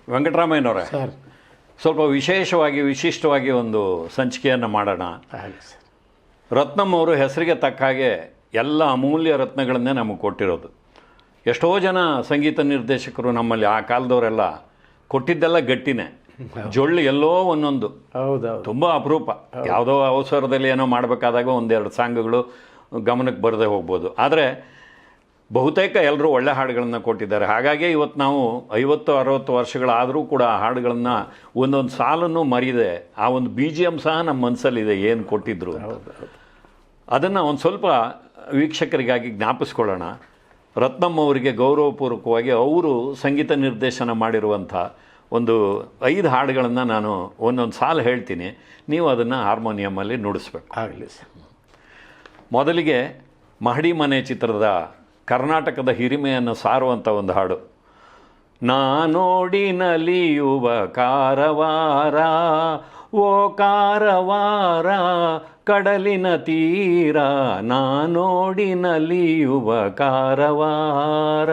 ವೆಂಕಟರಾಮಯ್ಯನವರೇ, sir ಸ್ವಲ್ಪ ವಿಶಿಷ್ಟವಾಗಿ ಒಂದು ಸಂಚಿಕೆಯನ್ನು ಮಾಡೋಣ. ಆಗಲಿ ಸರ್. ರತ್ನಂ ಅವರು ಹೆಸರಿಗೆ ತಕ್ಕ ಹಾಗೆ ಎಲ್ಲ ಅಮೂಲ್ಯ ರತ್ನಗಳನ್ನೇ ನಮಗೆ ಕೊಟ್ಟಿರೋದು. ಎಷ್ಟೋ ಜನ ಸಂಗೀತ ನಿರ್ದೇಶಕರು ನಮ್ಮಲ್ಲಿ ಆ ಕಾಲದವರೆಲ್ಲ ಕೊಟ್ಟಿದ್ದೆಲ್ಲ ಗಟ್ಟಿನೇ, ಜೊಳ್ಳು ಎಲ್ಲೋ ಒಂದೊಂದು ಹೌದೌದು, ತುಂಬ ಅಪರೂಪ. ಯಾವುದೋ ಅವಸರದಲ್ಲಿ ಏನೋ ಮಾಡಬೇಕಾದಾಗ ಒಂದೆರಡು ಸಾಂಗ್ಗಳು ಗಮನಕ್ಕೆ ಬರದೇ ಹೋಗ್ಬೋದು. ಆದರೆ ಬಹುತೇಕ ಎಲ್ಲರೂ ಒಳ್ಳೆ ಹಾಡುಗಳನ್ನು ಕೊಟ್ಟಿದ್ದಾರೆ. ಹಾಗಾಗಿ ಇವತ್ತು ನಾವು 50-60 ವರ್ಷಗಳಾದರೂ ಕೂಡ ಆ ಹಾಡುಗಳನ್ನು ಒಂದೊಂದು ಸಾಲನ್ನು ಮರಿದೆ ಆ ಒಂದು BGM ಸಹ ನಮ್ಮ ಮನಸ್ಸಲ್ಲಿದೆ ಏನು ಕೊಟ್ಟಿದ್ರು. ಅದನ್ನು ಒಂದು ಸ್ವಲ್ಪ ವೀಕ್ಷಕರಿಗಾಗಿ ಜ್ಞಾಪಿಸ್ಕೊಳ್ಳೋಣ. ರತ್ನಂ ಅವರಿಗೆ ಗೌರವಪೂರ್ವಕವಾಗಿ ಅವರು ಸಂಗೀತ ನಿರ್ದೇಶನ ಮಾಡಿರುವಂಥ ಒಂದು 5 ಹಾಡುಗಳನ್ನು ನಾನು ಒಂದೊಂದು ಸಾಲು ಹೇಳ್ತೀನಿ, ನೀವು ಅದನ್ನು ಹಾರ್ಮೋನಿಯಮಲ್ಲಿ ನುಡಿಸ್ಬೇಕು. ಆಗಲಿ ಸರ್. ಮೊದಲಿಗೆ ಮಹಡಿ ಮನೆ ಚಿತ್ರದ ಕರ್ನಾಟಕದ ಹಿರಿಮೆಯನ್ನು ಸಾರುವಂಥ ಒಂದು ಹಾಡು. ನಾ ನೋಡಿ ನಲಿಯುವ ಕಾರವಾರ, ಓ ಕಾರವಾರ ಕಡಲಿನ ತೀರ, ನಾ ನೋಡಿ ನಲಿಯುವ ಕಾರವಾರ.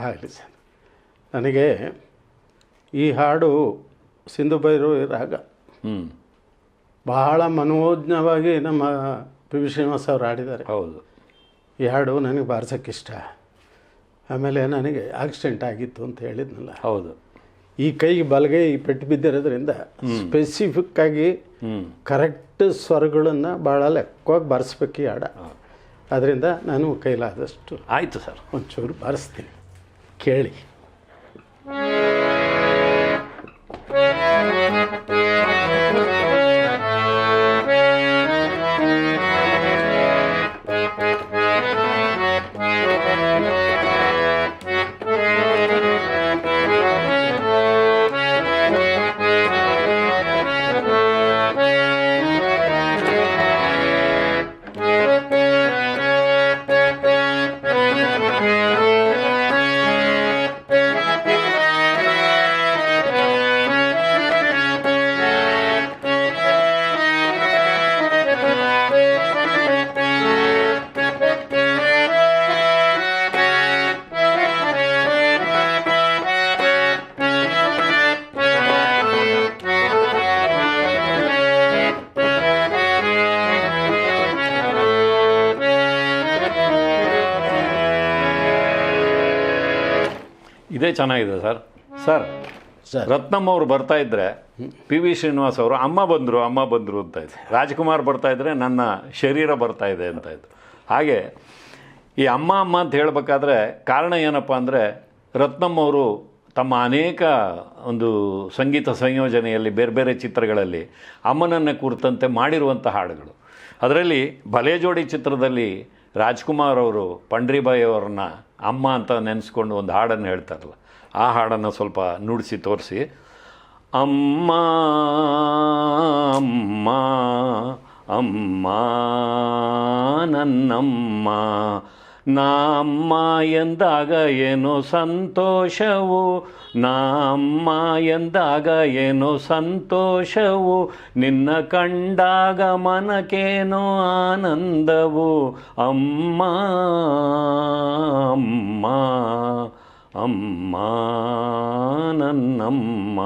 ಆಗಲಿ ಸರ್. ನನಗೆ ಈ ಹಾಡು ಸಿಂಧು ಭೈರವಿ ರಾಗ ಬಹಳ ಮನೋಜ್ಞವಾಗಿ ನಮ್ಮ PV ಶ್ರೀನಿವಾಸ್ ಅವರು ಹಾಡಿದ್ದಾರೆ. ಹೌದು, ಈ ಹಾಡು ನನಗೆ ಬಾರ್ಸೋಕ್ಕಿಷ್ಟ. ಆಮೇಲೆ ನನಗೆ ಆಕ್ಸಿಡೆಂಟ್ ಆಗಿತ್ತು ಅಂತ ಹೇಳಿದ್ನಲ್ಲ, ಹೌದು, ಈ ಕೈಗೆ ಬಲಗೈ ಪೆಟ್ಟು ಬಿದ್ದಿರೋದ್ರಿಂದ ಸ್ಪೆಸಿಫಿಕ್ಕಾಗಿ ಕರೆಕ್ಟ್ ಸ್ವರಗಳನ್ನು ಭಾಳ ಲೆಕ್ಕವಾಗಿ ಬಾರಿಸ್ಬೇಕು ಈ ಹಾಡ. ಅದರಿಂದ ನಾನು ಕೈಲಾದಷ್ಟು ಆಯಿತು ಸರ್, ಒಂಚೂರು ಬಾರಿಸ್ತೀನಿ, ಕೇಳಿ. ಇದೇ ಚೆನ್ನಾಗಿದೆ ಸರ್. ಸರ್, ರತ್ನಂ ಅವರು ಬರ್ತಾ ಇದ್ದರೆ PV ಶ್ರೀನಿವಾಸ್ ಅವರು ಅಮ್ಮ ಬಂದರು ಅಂತ ಇದ್ರು. ರಾಜ್ಕುಮಾರ್ ಬರ್ತಾ ಇದ್ದರೆ ನನ್ನ ಶರೀರ ಬರ್ತಾ ಇದೆ ಅಂತ ಇದ್ರು. ಹಾಗೆ ಈ ಅಮ್ಮ ಅಂತ ಹೇಳಬೇಕಾದ್ರೆ ಕಾರಣ ಏನಪ್ಪ ಅಂದರೆ, ರತ್ನಂ ಅವರು ತಮ್ಮ ಅನೇಕ ಒಂದು ಸಂಗೀತ ಸಂಯೋಜನೆಯಲ್ಲಿ ಬೇರೆ ಬೇರೆ ಚಿತ್ರಗಳಲ್ಲಿ ಅಮ್ಮನನ್ನು ಕುರಿತಂತೆ ಮಾಡಿರುವಂಥ ಹಾಡುಗಳು. ಅದರಲ್ಲಿ ಭಲೆ ಜೋಡಿ ಚಿತ್ರದಲ್ಲಿ ರಾಜ್ಕುಮಾರ್ ಅವರು ಪಂಡ್ರಿಬಾಯಿ ಅವ್ರನ್ನ ಅಮ್ಮ ಅಂತ ನೆನೆಸ್ಕೊಂಡು ಒಂದು ಹಾಡನ್ನು ಹೇಳ್ತಾರಲ್ಲ, ಆ ಹಾಡನ್ನು ಸ್ವಲ್ಪ ನುಡಿಸಿ ತೋರಿಸಿ. ಅಮ್ಮ ಅಮ್ಮ ಅಮ್ಮ ನನ್ನಮ್ಮ, ನಾ ಅಮ್ಮ ಎಂದಾಗ ಏನೋ ಸಂತೋಷವು, ನಾ ಅಮ್ಮ ಎಂದಾಗ ಏನೋ ಸಂತೋಷವು, ನಿನ್ನ ಕಂಡಾಗ ಮನಕೇನೋ ಆನಂದವು, ಅಮ್ಮ ಅಮ್ಮ ಅಮ್ಮ ನನ್ನಮ್ಮ.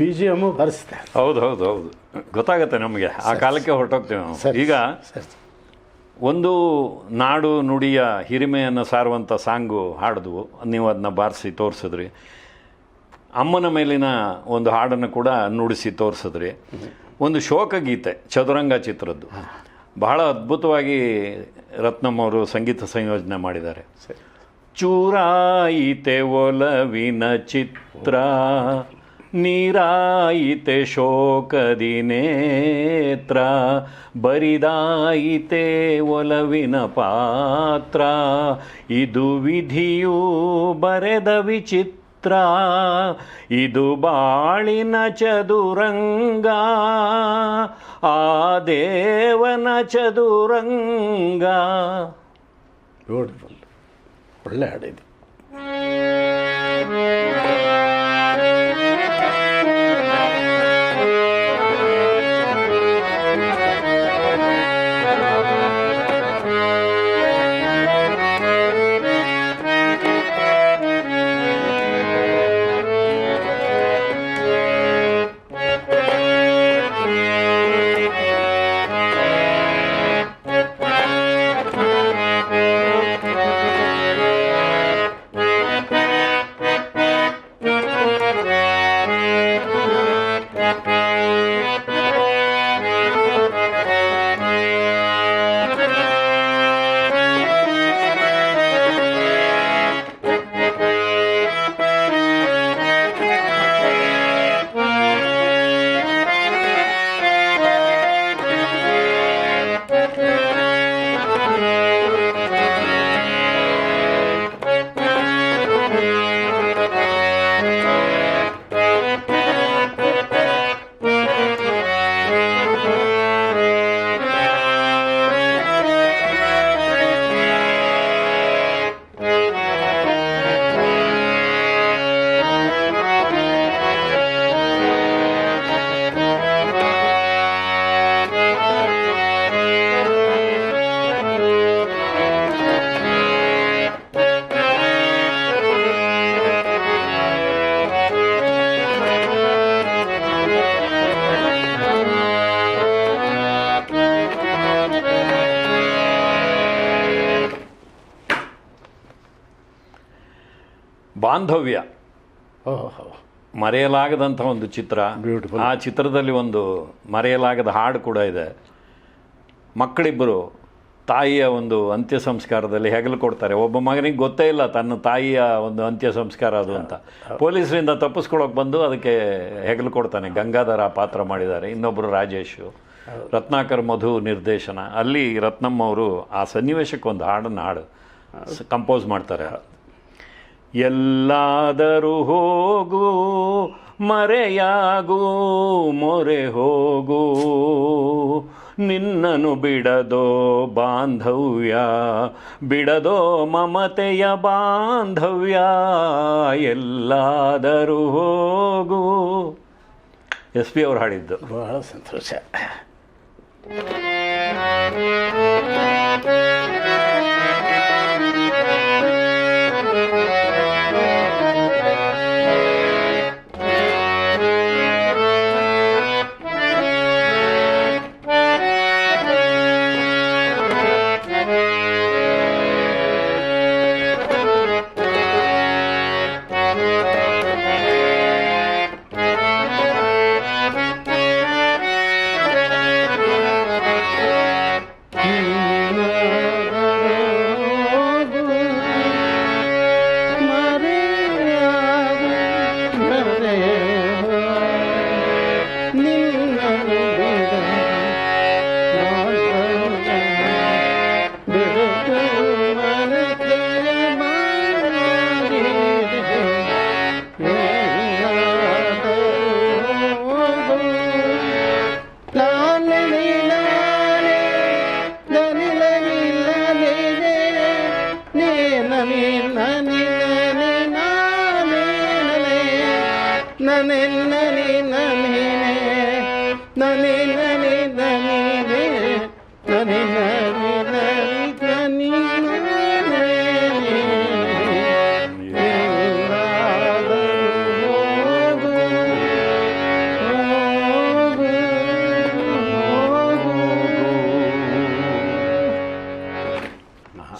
ಬಿ ಜಿ ಎಮ್ಮು ಬರೆಸ್ದೆ. ಹೌದು ಹೌದು ಹೌದು, ಗೊತ್ತಾಗುತ್ತೆ ನಮಗೆ. ಆ ಕಾಲಕ್ಕೆ ಹೊರಟೋಗ್ತೇವೆ ನಾವು. ಈಗ ಒಂದು ನಾಡು ನುಡಿಯ ಹಿರಿಮೆಯನ್ನು ಸಾರುವಂಥ ಸಾಂಗು ಹಾಡಿದ್ವು, ನೀವು ಅದನ್ನ ಬಾರಿಸಿ ತೋರಿಸಿದ್ರಿ. ಅಮ್ಮನ ಮೇಲಿನ ಒಂದು ಹಾಡನ್ನು ಕೂಡ ನುಡಿಸಿ ತೋರಿಸಿದ್ರಿ. ಒಂದು ಶೋಕಗೀತೆ ಚದುರಂಗ ಚಿತ್ರದ್ದು ಬಹಳ ಅದ್ಭುತವಾಗಿ ರತ್ನಮ್ ಅವರು ಸಂಗೀತ ಸಂಯೋಜನೆ ಮಾಡಿದ್ದಾರೆ. ಚೂರಾಯಿತೆ ಒಲವಿನ ಚಿತ್ರ, ನೀರಾಯಿತೆ ಶೋಕದಿ ನೇತ್ರ, ಬರಿದಾಯಿತೆ ಒಲವಿನ ಪಾತ್ರ, ಇದು ವಿಧಿಯು ಬರೆದ ವಿಚಿತ್ರ, ಇದು ಬಾಳಿನ ಚದುರಂಗ, ಆ ದೇವನ ಚದುರಂಗ. ಬ್ಯೂಟಿಫುಲ್, ಒಳ್ಳೆ ಹಾಡಿದೆ. ಬಾಂಧವ್ಯ ಓಹೋ, ಮರೆಯಲಾಗದಂಥ ಒಂದು ಚಿತ್ರ. ಬ್ಯೂಟಿಫುಲ್. ಆ ಚಿತ್ರದಲ್ಲಿ ಒಂದು ಮರೆಯಲಾಗದ ಹಾಡು ಕೂಡ ಇದೆ. ಮಕ್ಕಳಿಬ್ಬರು ತಾಯಿಯ ಒಂದು ಅಂತ್ಯ ಸಂಸ್ಕಾರದಲ್ಲಿ ಹೆಗಲು ಕೊಡ್ತಾರೆ. ಒಬ್ಬ ಮಗನಿಗೆ ಗೊತ್ತೇ ಇಲ್ಲ ತನ್ನ ತಾಯಿಯ ಒಂದು ಅಂತ್ಯ ಸಂಸ್ಕಾರ ಅದು ಅಂತ. ಪೊಲೀಸರಿಂದ ತಪ್ಪಿಸ್ಕೊಳಕ್ಕೆ ಬಂದು ಅದಕ್ಕೆ ಹೆಗಲು ಕೊಡ್ತಾನೆ. ಗಂಗಾಧರ ಪಾತ್ರ ಮಾಡಿದ್ದಾರೆ, ಇನ್ನೊಬ್ಬರು ರಾಜೇಶು, ರತ್ನಾಕರ್ ಮಧು ನಿರ್ದೇಶನ. ಅಲ್ಲಿ ರತ್ನಮ್ಮ ಅವರು ಆ ಸನ್ನಿವೇಶಕ್ಕೆ ಒಂದು ಹಾಡು ಕಂಪೋಸ್ ಮಾಡ್ತಾರೆ. ಎಲ್ಲಾದರೂ ಹೋಗು ಮರೆಯಾಗು ಮೊರೆ ಹೋಗು, ನಿನ್ನನು ಬಿಡದೋ ಬಾಂಧವ್ಯ, ಬಿಡದೋ ಮಮತೆಯ ಬಾಂಧವ್ಯ, ಎಲ್ಲಾದರೂ ಹೋಗು. ಎಸ್ ಪಿ ಅವ್ರು ಹಾಡಿದ್ದು. ಬಹಳ ಸಂತೋಷ.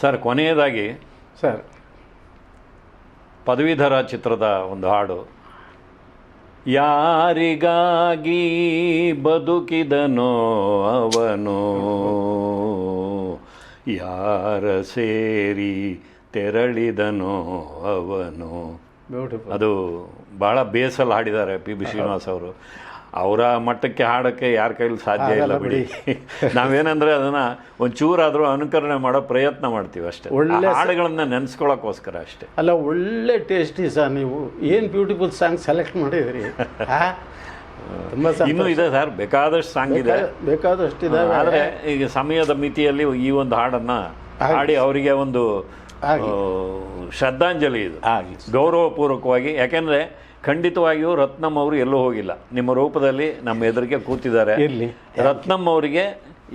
ಸರ್ ಕೊನೆಯದಾಗಿ ಸರ್ ಪದವೀಧರ ಚಿತ್ರದ ಒಂದು ಹಾಡು. ಯಾರಿಗಾಗಿ ಬದುಕಿದನೋ ಅವನು, ಯಾರ ಸೇರಿ ತೆರಳಿದನೋ ಅವನು. ಬ್ಯೂಟಿಫುಲ್. ಅದು ಭಾಳ ಬೇಸಲ್ಲಿ ಹಾಡಿದ್ದಾರೆ ಪಿ ಶ್ರೀನಿವಾಸ್ ಅವರು. ಅವರ ಮಟ್ಟಕ್ಕೆ ಹಾಡೋಕ್ಕೆ ಯಾರ ಕೈಲಿ ಸಾಧ್ಯ ಇಲ್ಲ ಬಿಡಿ. ನಾವೇನಂದರೆ ಅದನ್ನು ಒಂಚೂರಾದರೂ ಅನುಕರಣೆ ಮಾಡೋ ಪ್ರಯತ್ನ ಮಾಡ್ತೀವಿ ಅಷ್ಟೇ, ಒಳ್ಳೆ ಹಾಡುಗಳನ್ನ ನೆನೆಸ್ಕೊಳ್ಳೋಕ್ಕೋಸ್ಕರ ಅಷ್ಟೇ. ಅಲ್ಲ, ಒಳ್ಳೆ ಟೇಸ್ಟಿ ಸರ್. ನೀವು ಏನು ಬ್ಯೂಟಿಫುಲ್ ಸಾಂಗ್ ಸೆಲೆಕ್ಟ್ ಮಾಡಿದ್ರಿ. ತುಂಬ ಇನ್ನೂ ಇದೆ ಸರ್, ಬೇಕಾದಷ್ಟು ಸಾಂಗ್ ಇದೆ, ಬೇಕಾದಷ್ಟಿದೆ. ಆದರೆ ಈಗ ಸಮಯದ ಮಿತಿಯಲ್ಲಿ ಈ ಒಂದು ಹಾಡನ್ನು ಹಾಡಿ ಅವರಿಗೆ ಒಂದು ಶ್ರದ್ಧಾಂಜಲಿ ಇದು, ಗೌರವಪೂರ್ವಕವಾಗಿ. ಯಾಕೆಂದರೆ ಖಂಡಿತವಾಗಿಯೂ ರತ್ನಂ ಅವರು ಎಲ್ಲೂ ಹೋಗಿಲ್ಲ, ನಿಮ್ಮ ರೂಪದಲ್ಲಿ ನಮ್ಮ ಎದುರಿಗೆ ಕೂತಿದ್ದಾರೆ. ರತ್ನಂ ಅವರಿಗೆ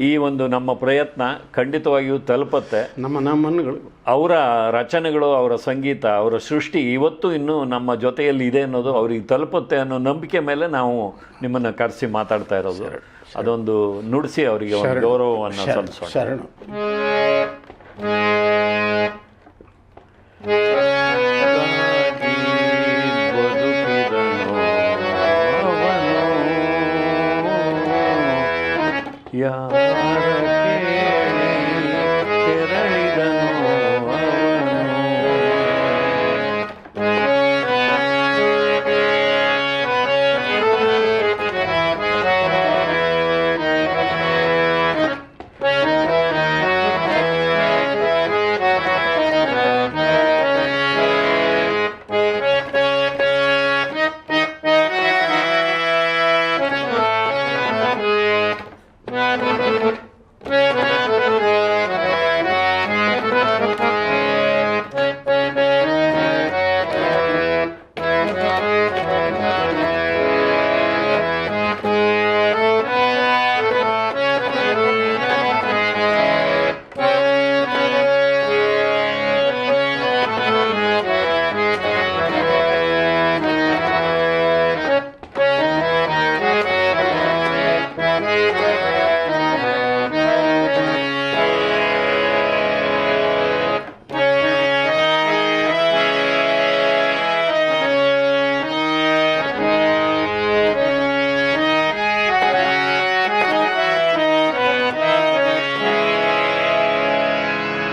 ಈ ಒಂದು ನಮ್ಮ ಪ್ರಯತ್ನ ಖಂಡಿತವಾಗಿಯೂ ತಲುಪತ್ತೆ. ನಮ್ಮನ್ನುಗಳು, ಅವರ ರಚನೆಗಳು, ಅವರ ಸಂಗೀತ, ಅವರ ಸೃಷ್ಟಿ ಇವತ್ತು ಇನ್ನೂ ನಮ್ಮ ಜೊತೆಯಲ್ಲಿ ಇದೆ ಅನ್ನೋದು ಅವ್ರಿಗೆ ತಲುಪುತ್ತೆ ಅನ್ನೋ ನಂಬಿಕೆ ಮೇಲೆ ನಾವು ನಿಮ್ಮನ್ನು ಕರೆಸಿ ಮಾತಾಡ್ತಾ ಇರೋದು. ಅದೊಂದು ನುಡಿಸಿ ಅವರಿಗೆ ಒಂದು ಗೌರವವನ್ನು ಸಲ್ಲಿಸೋಣ. ಶರಣು.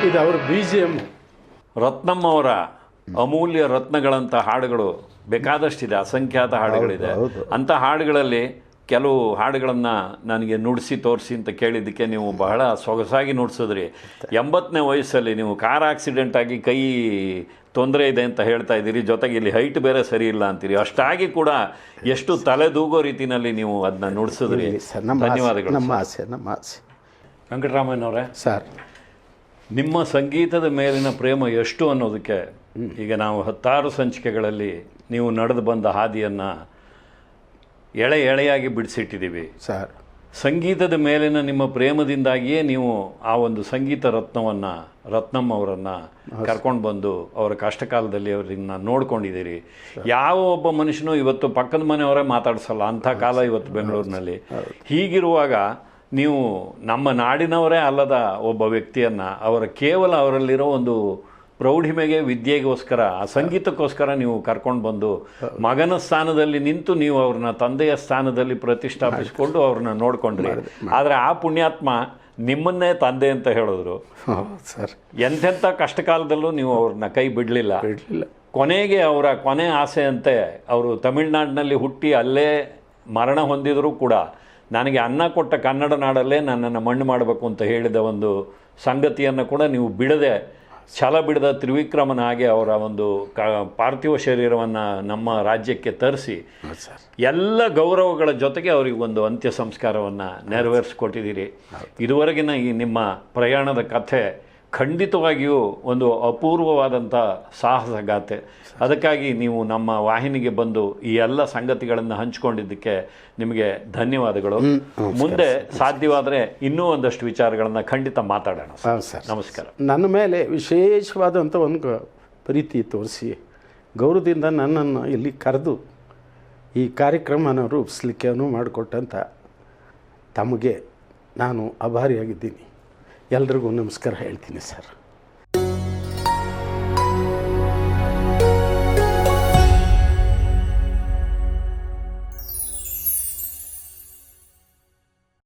ಇದು ಅವ್ರ BGM. ರತ್ನಂ ಅವರ ಅಮೂಲ್ಯ ರತ್ನಗಳಂಥ ಹಾಡುಗಳು ಬೇಕಾದಷ್ಟಿದೆ, ಅಸಂಖ್ಯಾತ ಹಾಡುಗಳಿದೆ. ಅಂಥ ಹಾಡುಗಳಲ್ಲಿ ಕೆಲವು ಹಾಡುಗಳನ್ನು ನನಗೆ ನುಡಿಸಿ ತೋರಿಸಿ ಅಂತ ಕೇಳಿದ್ದಕ್ಕೆ ನೀವು ಬಹಳ ಸೊಗಸಾಗಿ ನುಡಿಸಿದ್ರಿ. 80ನೇ ವಯಸ್ಸಲ್ಲಿ ನೀವು ಕಾರ್ ಆಕ್ಸಿಡೆಂಟ್ ಆಗಿ ಕೈ ತೊಂದರೆ ಇದೆ ಅಂತ ಹೇಳ್ತಾ ಇದ್ದೀರಿ, ಜೊತೆಗೆ ಇಲ್ಲಿ ಹೈಟ್ ಬೇರೆ ಸರಿ ಇಲ್ಲ ಅಂತೀರಿ. ಅಷ್ಟಾಗಿ ಕೂಡ ಎಷ್ಟು ತಲೆದೂಗೋ ರೀತಿಯಲ್ಲಿ ನೀವು ಅದನ್ನ ನುಡಿಸಿದ್ರಿ. ಧನ್ಯವಾದಗಳು. ನಮ್ಮ ಆಸೆ. ವೆಂಕಟರಾಮಯ್ಯನವರೇ ಸರ್, ನಿಮ್ಮ ಸಂಗೀತದ ಮೇಲಿನ ಪ್ರೇಮ ಎಷ್ಟು ಅನ್ನೋದಕ್ಕೆ ಈಗ ನಾವು 10 ಸಂಚಿಕೆಗಳಲ್ಲಿ ನೀವು ನಡೆದು ಬಂದ ಹಾದಿಯನ್ನು ಎಳೆಯಾಗಿ ಬಿಡಿಸಿಟ್ಟಿದ್ದೀವಿ ಸರ್. ಸಂಗೀತದ ಮೇಲಿನ ನಿಮ್ಮ ಪ್ರೇಮದಿಂದಾಗಿಯೇ ನೀವು ಆ ಒಂದು ಸಂಗೀತ ರತ್ನಂ ಅವರನ್ನು ಕರ್ಕೊಂಡು ಬಂದು ಅವರ ಕಷ್ಟಕಾಲದಲ್ಲಿ ಅವರನ್ನ ನೋಡ್ಕೊಂಡಿದ್ದೀರಿ. ಯಾವ ಒಬ್ಬ ಮನುಷ್ಯನೂ ಇವತ್ತು ಪಕ್ಕದ ಮನೆಯವರೇ ಮಾತಾಡಿಸಲ್ಲ, ಅಂಥ ಕಾಲ ಇವತ್ತು ಬೆಂಗಳೂರಿನಲ್ಲಿ. ಹೀಗಿರುವಾಗ ನೀವು ನಮ್ಮ ನಾಡಿನವರೇ ಅಲ್ಲದ ಒಬ್ಬ ವ್ಯಕ್ತಿಯನ್ನು ಕೇವಲ ಅವರಲ್ಲಿರೋ ಒಂದು ಪ್ರೌಢಿಮೆಗೆ, ವಿದ್ಯೆಗೋಸ್ಕರ, ಆ ಸಂಗೀತಕ್ಕೋಸ್ಕರ ನೀವು ಕರ್ಕೊಂಡು ಬಂದು ಮಗನ ಸ್ಥಾನದಲ್ಲಿ ನಿಂತು ನೀವು ಅವ್ರನ್ನ ತಂದೆಯ ಸ್ಥಾನದಲ್ಲಿ ಪ್ರತಿಷ್ಠಾಪಿಸಿಕೊಂಡು ಅವ್ರನ್ನ ನೋಡ್ಕೊಂಡ್ರಿ. ಆದರೆ ಆ ಪುಣ್ಯಾತ್ಮ ನಿಮ್ಮನ್ನೇ ತಂದೆ ಅಂತ ಹೇಳಿದ್ರು ಸರ್. ಎಂತೆಂಥ ಕಷ್ಟಕಾಲದಲ್ಲೂ ನೀವು ಅವ್ರನ್ನ ಕೈ ಬಿಡಲಿಲ್ಲ. ಕೊನೆಗೆ ಅವರ ಕೊನೆ ಆಸೆ ಅಂತೆ ಅವರು ತಮಿಳ್ನಾಡಿನಲ್ಲಿ ಹುಟ್ಟಿ ಅಲ್ಲೇ ಮರಣ ಹೊಂದಿದರೂ ಕೂಡ ನನಗೆ ಅನ್ನ ಕೊಟ್ಟ ಕನ್ನಡ ನಾಡಲ್ಲೇ ನನ್ನನ್ನು ಮಣ್ಣು ಮಾಡಬೇಕು ಅಂತ ಹೇಳಿದ ಒಂದು ಸಂಗತಿಯನ್ನು ಕೂಡ ನೀವು ಬಿಡದೆ, ಛಲ ಬಿಡದ ತ್ರಿವಿಕ್ರಮನ ಹಾಗೆ ಅವರ ಒಂದು ಪಾರ್ಥಿವ ಶರೀರವನ್ನು ನಮ್ಮ ರಾಜ್ಯಕ್ಕೆ ತರಿಸಿ ಎಲ್ಲ ಗೌರವಗಳ ಜೊತೆಗೆ ಅವರಿಗೆ ಒಂದು ಅಂತ್ಯ ಸಂಸ್ಕಾರವನ್ನು ನೆರವೇರಿಸ್ಕೊಟ್ಟಿದ್ದೀರಿ. ಇದುವರೆಗಿನ ಈ ನಿಮ್ಮ ಪ್ರಯಾಣದ ಕಥೆ ಖಂಡಿತವಾಗಿಯೂ ಒಂದು ಅಪೂರ್ವವಾದಂಥ ಸಾಹಸಗಾಥೆ. ಅದಕ್ಕಾಗಿ ನೀವು ನಮ್ಮ ವಾಹಿನಿಗೆ ಬಂದು ಈ ಎಲ್ಲ ಸಂಗತಿಗಳನ್ನು ಹಂಚಿಕೊಂಡಿದ್ದಕ್ಕೆ ನಿಮಗೆ ಧನ್ಯವಾದಗಳು. ಮುಂದೆ ಸಾಧ್ಯವಾದರೆ ಇನ್ನೂ ಒಂದಷ್ಟು ವಿಚಾರಗಳನ್ನು ಖಂಡಿತ ಮಾತಾಡೋಣ. ಸರ್, ನಮಸ್ಕಾರ. ನನ್ನ ಮೇಲೆ ವಿಶೇಷವಾದಂಥ ಒಂದು ಪ್ರೀತಿ ತೋರಿಸಿ ಗೌರವದಿಂದ ನನ್ನನ್ನು ಇಲ್ಲಿ ಕರೆದು ಈ ಕಾರ್ಯಕ್ರಮನ ರೂಪಿಸಲಿಕ್ಕೆ ಅನುವು ಮಾಡಿಕೊಟ್ಟಂಥ ತಮಗೆ ನಾನು ಆಭಾರಿಯಾಗಿದ್ದೀನಿ. ಎಲ್ರಿಗೂ ನಮಸ್ಕಾರ ಹೇಳ್ತೀನಿ ಸರ್.